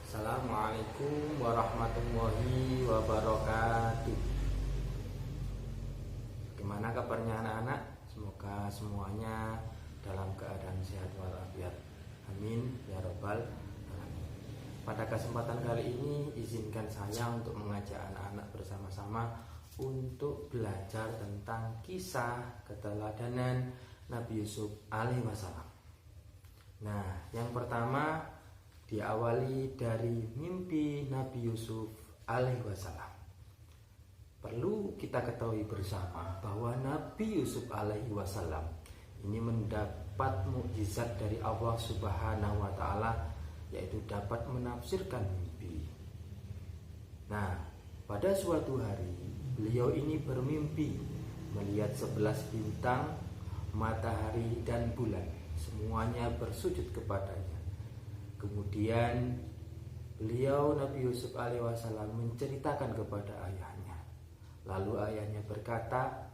Assalamualaikum warahmatullahi wabarakatuh. Gimana kabarnya anak-anak? Semoga semuanya dalam keadaan sehat walafiat. Amin ya robbal alamin. Pada kesempatan kali ini izinkan saya untuk mengajak anak-anak bersama-sama untuk belajar tentang kisah keteladanan Nabi Yusuf alaihi wasallam. Nah, yang pertama diawali dari mimpi Nabi Yusuf alaihi wasallam. Perlu kita ketahui bersama bahwa Nabi Yusuf alaihi wasallam ini mendapat mukjizat dari Allah Subhanahu wa taala, yaitu dapat menafsirkan mimpi. Nah, pada suatu hari beliau ini bermimpi melihat 11 bintang, matahari dan bulan, semuanya bersujud kepadanya. Kemudian beliau Nabi Yusuf alaihi wasallam menceritakan kepada ayahnya. Lalu ayahnya berkata,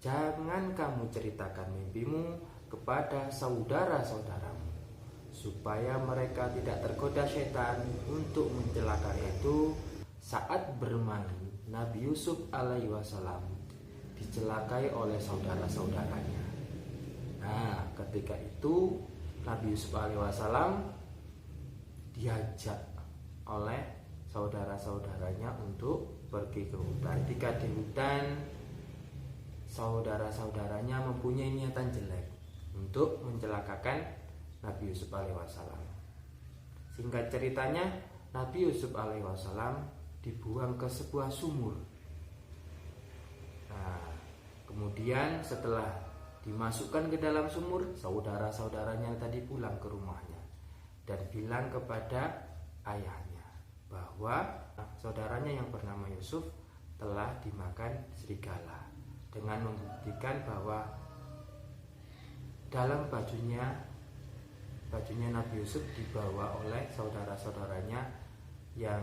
"Jangan kamu ceritakan mimpimu kepada saudara-saudaramu, supaya mereka tidak tergoda setan untuk mencelakai itu." Saat bermain, Nabi Yusuf alaihi wasallam dicelakai oleh saudara-saudaranya. Nah, ketika itu Nabi Yusuf alaihi wasallam diajak oleh saudara-saudaranya untuk pergi ke hutan. Ketika di hutan, saudara-saudaranya mempunyai niatan jelek untuk mencelakakan Nabi Yusuf alaihi wasallam. Singkat ceritanya, Nabi Yusuf alaihi wasallam dibuang ke sebuah sumur. Nah, kemudian setelah dimasukkan ke dalam sumur, saudara-saudaranya tadi pulang ke rumahnya dan bilang kepada ayahnya bahwa saudaranya yang bernama Yusuf telah dimakan serigala, dengan membuktikan bahwa dalam bajunya Nabi Yusuf dibawa oleh saudara-saudaranya yang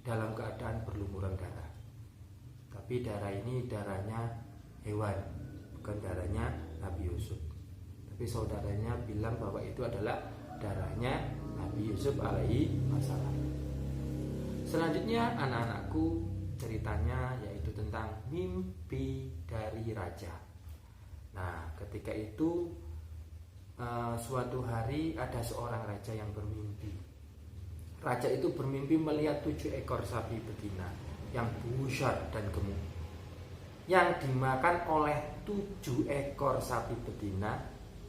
dalam keadaan berlumuran darah. Tapi darah ini darahnya hewan, bukan darahnya Nabi Yusuf. Tapi saudaranya bilang bahwa itu adalah darahnya Nabi Yusuf alaihi wasallam. Selanjutnya anak-anakku, ceritanya yaitu tentang mimpi dari raja. Nah, ketika itu suatu hari ada seorang raja yang bermimpi. Raja itu bermimpi melihat 7 ekor sapi betina yang besar dan gemuk, yang dimakan oleh 7 ekor sapi betina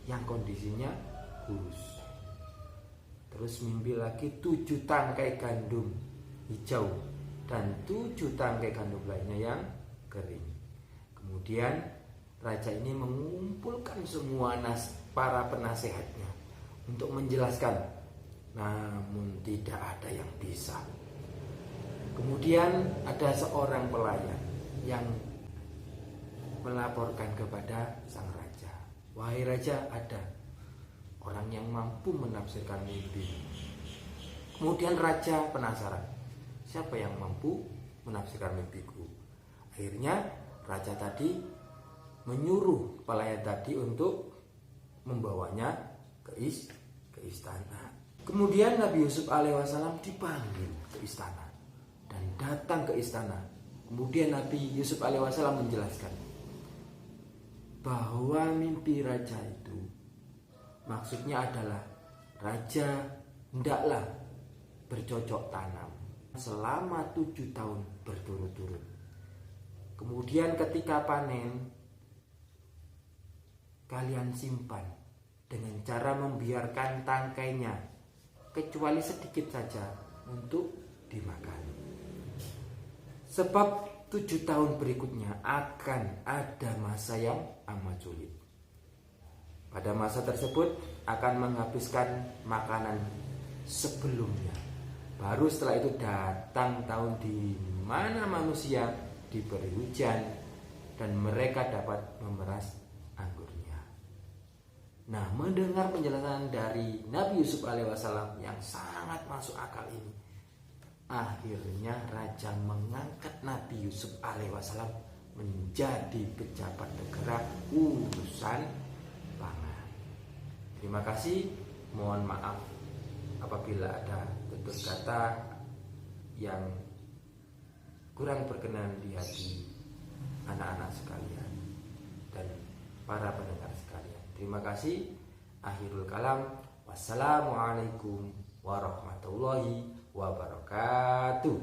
yang kondisinya kurus. Terus mimpi lagi 7 tangkai gandum hijau dan 7 tangkai gandum lainnya yang kering. Kemudian raja ini mengumpulkan semua para penasehatnya untuk menjelaskan, namun tidak ada yang bisa. Kemudian ada seorang pelayan yang melaporkan kepada sang raja, "Wahai raja, ada orang yang mampu menafsirkan mimpi." Kemudian raja penasaran, siapa yang mampu menafsirkan mimpiku? Akhirnya raja tadi menyuruh pelayan tadi untuk membawanya ke istana. Kemudian Nabi Yusuf alaihi wasallam dipanggil ke istana dan datang ke istana. Kemudian Nabi Yusuf alaihi wasallam menjelaskan bahwa mimpi raja itu maksudnya adalah raja hendaklah bercocok tanam selama 7 tahun berturut-turut. Kemudian ketika panen, kalian simpan dengan cara membiarkan tangkainya kecuali sedikit saja untuk dimakan. Sebab 7 tahun berikutnya akan ada masa yang amat sulit. Pada masa tersebut akan menghabiskan makanan sebelumnya. Baru setelah itu datang tahun di mana manusia diberi hujan dan mereka dapat memeras anggurnya. Nah, mendengar penjelasan dari Nabi Yusuf alaihi wasallam yang sangat masuk akal ini, akhirnya raja mengangkat Nabi Yusuf alaihi wasallam menjadi pejabat negara urusan pangan. Terima kasih, mohon maaf apabila ada tutur kata yang kurang berkenan di hati anak-anak sekalian dan para pendengar sekalian. Terima kasih. Akhirul kalam. Wassalamualaikum warahmatullahi wabarakatuh.